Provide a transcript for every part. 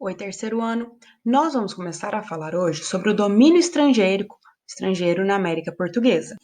Oi, terceiro ano. Nós vamos começar a falar hoje sobre o domínio estrangeiro na América Portuguesa.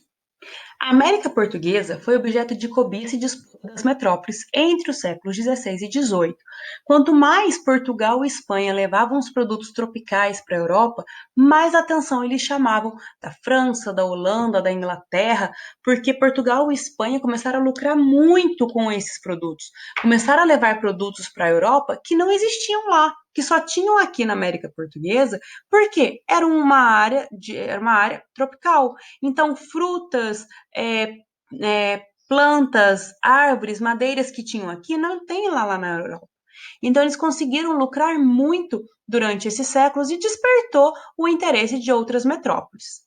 A América Portuguesa foi objeto de cobiça e disputa das metrópoles entre os séculos XVI e XVIII. Quanto mais Portugal e Espanha levavam os produtos tropicais para a Europa, mais atenção eles chamavam da França, da Holanda, da Inglaterra, porque Portugal e Espanha começaram a lucrar muito com esses produtos. Começaram a levar produtos para a Europa que não existiam lá, que só tinham aqui na América Portuguesa, porque era uma área tropical. Então, frutas, plantas, árvores, madeiras que tinham aqui não tem lá na Europa. Então, eles conseguiram lucrar muito durante esses séculos e despertou o interesse de outras metrópoles.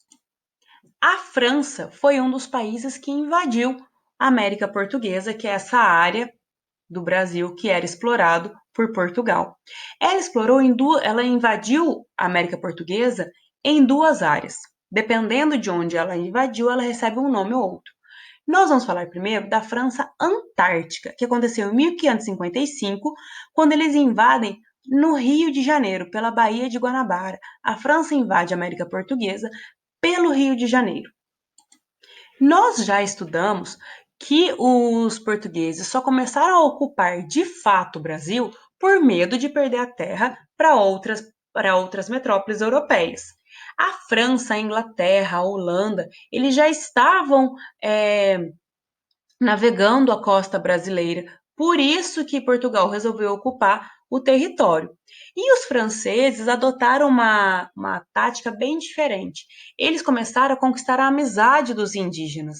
A França foi um dos países que invadiu a América Portuguesa, que é essa área do Brasil que era explorado por Portugal. Ela invadiu a América Portuguesa em duas áreas. Dependendo de onde ela invadiu, ela recebe um nome ou outro. Nós vamos falar primeiro da França Antártica, que aconteceu em 1555, quando eles invadem no Rio de Janeiro, pela Baía de Guanabara. A França invade a América Portuguesa pelo Rio de Janeiro. Nós já estudamos que os portugueses só começaram a ocupar de fato o Brasil por medo de perder a terra para outras metrópoles europeias. A França, a Inglaterra, a Holanda, eles já estavam navegando a costa brasileira, por isso que Portugal resolveu ocupar o território. E os franceses adotaram uma tática bem diferente. Eles começaram a conquistar a amizade dos indígenas.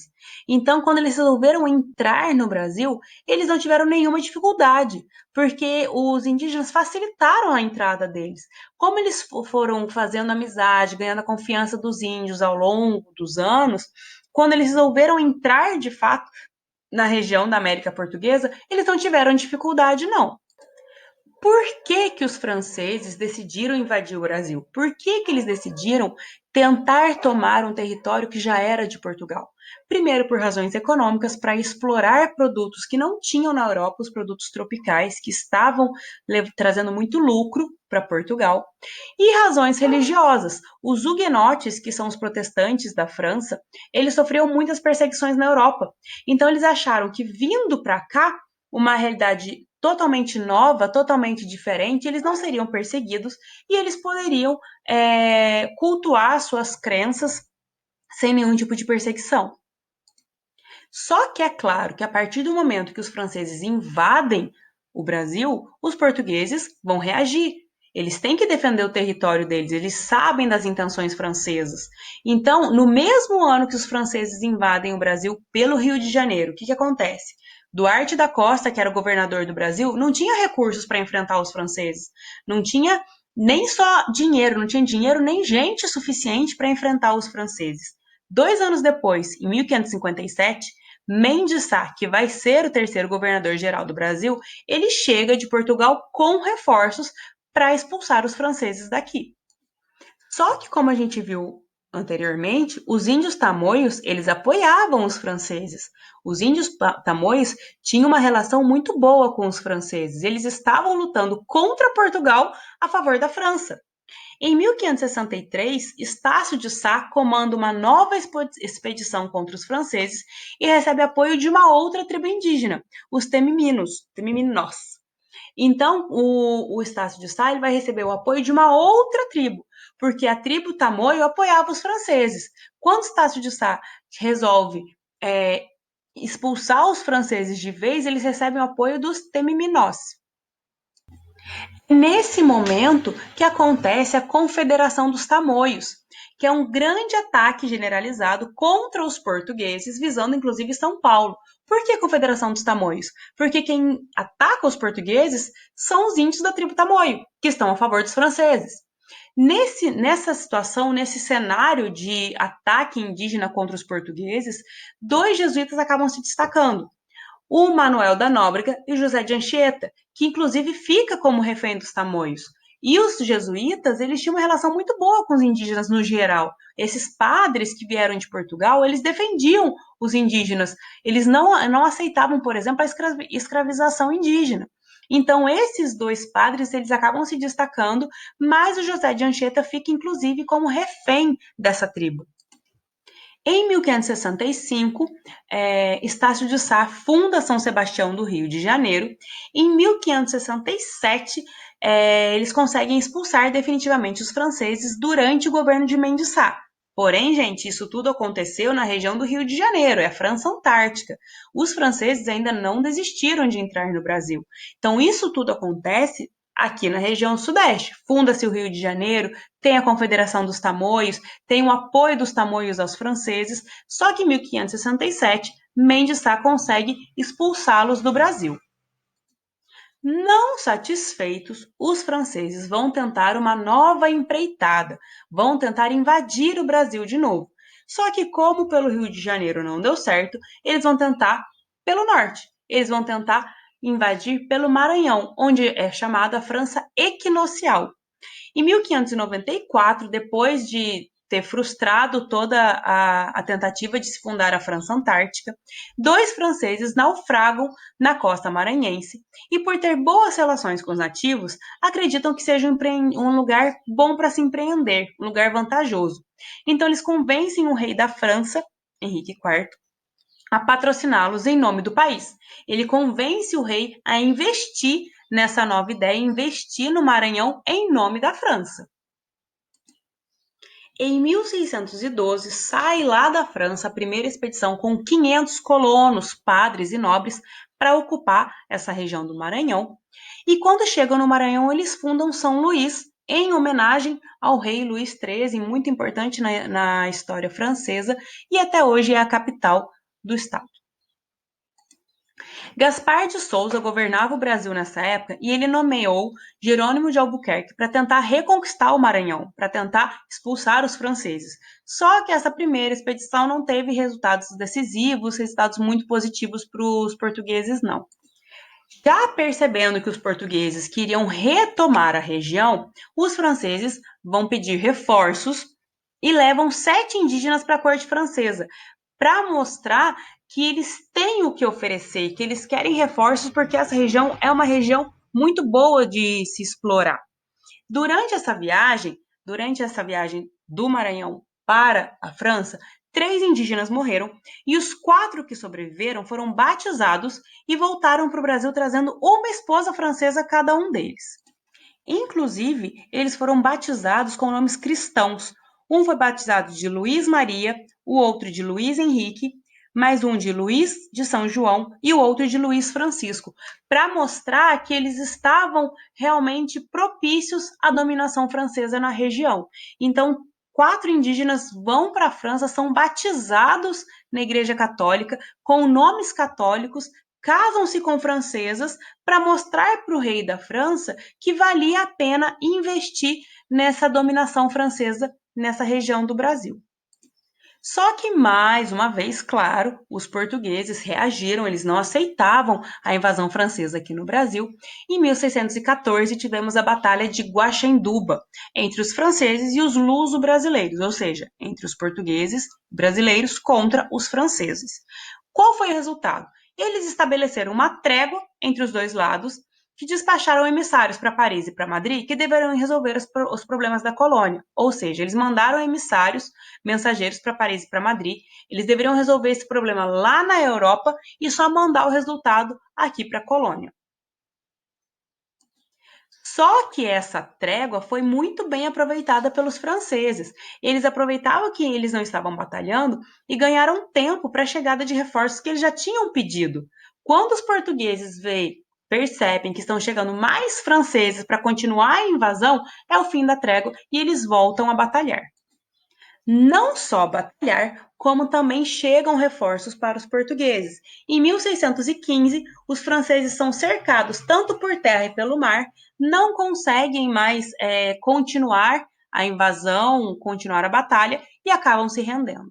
Então, quando eles resolveram entrar no Brasil, eles não tiveram nenhuma dificuldade, porque os indígenas facilitaram a entrada deles. Como eles foram fazendo amizade, ganhando a confiança dos índios ao longo dos anos, quando eles resolveram entrar de fato na região da América Portuguesa, eles não tiveram dificuldade, não. Por que que os franceses decidiram invadir o Brasil? Por que que eles decidiram tentar tomar um território que já era de Portugal? Primeiro, por razões econômicas, para explorar produtos que não tinham na Europa, os produtos tropicais, que estavam trazendo muito lucro para Portugal. E razões religiosas. Os huguenotes, que são os protestantes da França, eles sofriam muitas perseguições na Europa. Então, eles acharam que vindo para cá, uma realidade totalmente nova, totalmente diferente, eles não seriam perseguidos e eles poderiam cultuar suas crenças sem nenhum tipo de perseguição. Só que é claro que a partir do momento que os franceses invadem o Brasil, os portugueses vão reagir. Eles têm que defender o território deles, eles sabem das intenções francesas. Então, no mesmo ano que os franceses invadem o Brasil pelo Rio de Janeiro, o que acontece? Duarte da Costa, que era o governador do Brasil, não tinha recursos para enfrentar os franceses. Não tinha nem só dinheiro, não tinha dinheiro nem gente suficiente para enfrentar os franceses. 2 anos depois, em 1557, Mendes Sá, que vai ser o terceiro governador-geral do Brasil, ele chega de Portugal com reforços para expulsar os franceses daqui. Só que, como a gente viu anteriormente, os índios tamoios, eles apoiavam os franceses. Os índios tamoios tinham uma relação muito boa com os franceses. Eles estavam lutando contra Portugal a favor da França. Em 1563, Estácio de Sá comanda uma nova expedição contra os franceses e recebe apoio de uma outra tribo indígena, os Temiminos. Então, o Estácio de Sá ele vai receber o apoio de uma outra tribo, porque a tribo Tamoio apoiava os franceses. Quando Estácio de Sá resolve expulsar os franceses de vez, eles recebem o apoio dos Temiminós. Nesse momento que acontece a Confederação dos Tamoios, que é um grande ataque generalizado contra os portugueses, visando inclusive São Paulo. Por que a Confederação dos Tamoios? Porque quem ataca os portugueses são os índios da tribo Tamoio, que estão a favor dos franceses. Nessa situação, nesse cenário de ataque indígena contra os portugueses, 2 jesuítas acabam se destacando. O Manuel da Nóbrega e o José de Anchieta, que inclusive fica como refém dos tamoios. E os jesuítas, eles tinham uma relação muito boa com os indígenas no geral. Esses padres que vieram de Portugal, eles defendiam os indígenas. Eles não aceitavam, por exemplo, a escravização indígena. Então, esses dois padres, eles acabam se destacando, mas o José de Anchieta fica, inclusive, como refém dessa tribo. Em 1565, Estácio de Sá funda São Sebastião do Rio de Janeiro. Em 1567, eles conseguem expulsar definitivamente os franceses durante o governo de Mendes Sá. Porém, gente, isso tudo aconteceu na região do Rio de Janeiro, é a França Antártica. Os franceses ainda não desistiram de entrar no Brasil. Então, isso tudo acontece aqui na região sudeste. Funda-se o Rio de Janeiro, tem a Confederação dos Tamoios, tem o apoio dos tamoios aos franceses, só que em 1567, Mendes Sá consegue expulsá-los do Brasil. Não satisfeitos, os franceses vão tentar uma nova empreitada, vão tentar invadir o Brasil de novo. Só que, como pelo Rio de Janeiro não deu certo, eles vão tentar pelo norte. Eles vão tentar invadir pelo Maranhão, onde é chamada a França Equinocial. Em 1594, depois de ter frustrado toda a tentativa de se fundar a França Antártica, dois franceses naufragam na costa maranhense e, por ter boas relações com os nativos, acreditam que seja um lugar bom para se empreender, um lugar vantajoso. Então, eles convencem o rei da França, Henrique IV, a patrociná-los em nome do país. Ele convence o rei a investir nessa nova ideia, investir no Maranhão em nome da França. Em 1612, sai lá da França a primeira expedição com 500 colonos, padres e nobres para ocupar essa região do Maranhão. E quando chegam no Maranhão, eles fundam São Luís, em homenagem ao rei Luís XIII, muito importante na história francesa, e até hoje é a capital do estado. Gaspar de Souza governava o Brasil nessa época e ele nomeou Jerônimo de Albuquerque para tentar reconquistar o Maranhão, para tentar expulsar os franceses. Só que essa primeira expedição não teve resultados decisivos, resultados muito positivos para os portugueses, não. Já percebendo que os portugueses queriam retomar a região, os franceses vão pedir reforços e levam 7 indígenas para a corte francesa, para mostrar que eles têm o que oferecer, que eles querem reforços, porque essa região é uma região muito boa de se explorar. Durante essa viagem do Maranhão para a França, 3 indígenas morreram e os 4 que sobreviveram foram batizados e voltaram para o Brasil trazendo uma esposa francesa cada um deles. Inclusive, eles foram batizados com nomes cristãos. Um foi batizado de Luiz Maria, o outro de Luiz Henrique, mais um de Luiz de São João e o outro de Luiz Francisco, para mostrar que eles estavam realmente propícios à dominação francesa na região. Então, 4 indígenas vão para a França, são batizados na Igreja Católica com nomes católicos, casam-se com francesas para mostrar para o rei da França que valia a pena investir nessa dominação francesa nessa região do Brasil. Só que, mais uma vez, claro, os portugueses reagiram, eles não aceitavam a invasão francesa aqui no Brasil. Em 1614, tivemos a Batalha de Guaxenduba, entre os franceses e os luso-brasileiros, ou seja, entre os portugueses brasileiros contra os franceses. Qual foi o resultado? Eles estabeleceram uma trégua entre os dois lados, que despacharam emissários para Paris e para Madrid que deveriam resolver os problemas da colônia. Ou seja, eles mandaram emissários, mensageiros para Paris e para Madrid, eles deveriam resolver esse problema lá na Europa e só mandar o resultado aqui para a colônia. Só que essa trégua foi muito bem aproveitada pelos franceses. Eles aproveitavam que eles não estavam batalhando e ganharam tempo para a chegada de reforços que eles já tinham pedido. Quando os portugueses percebem que estão chegando mais franceses para continuar a invasão, é o fim da trégua e eles voltam a batalhar. Não só batalhar, como também chegam reforços para os portugueses. Em 1615, os franceses são cercados tanto por terra e pelo mar, não conseguem mais continuar a invasão, continuar a batalha e acabam se rendendo.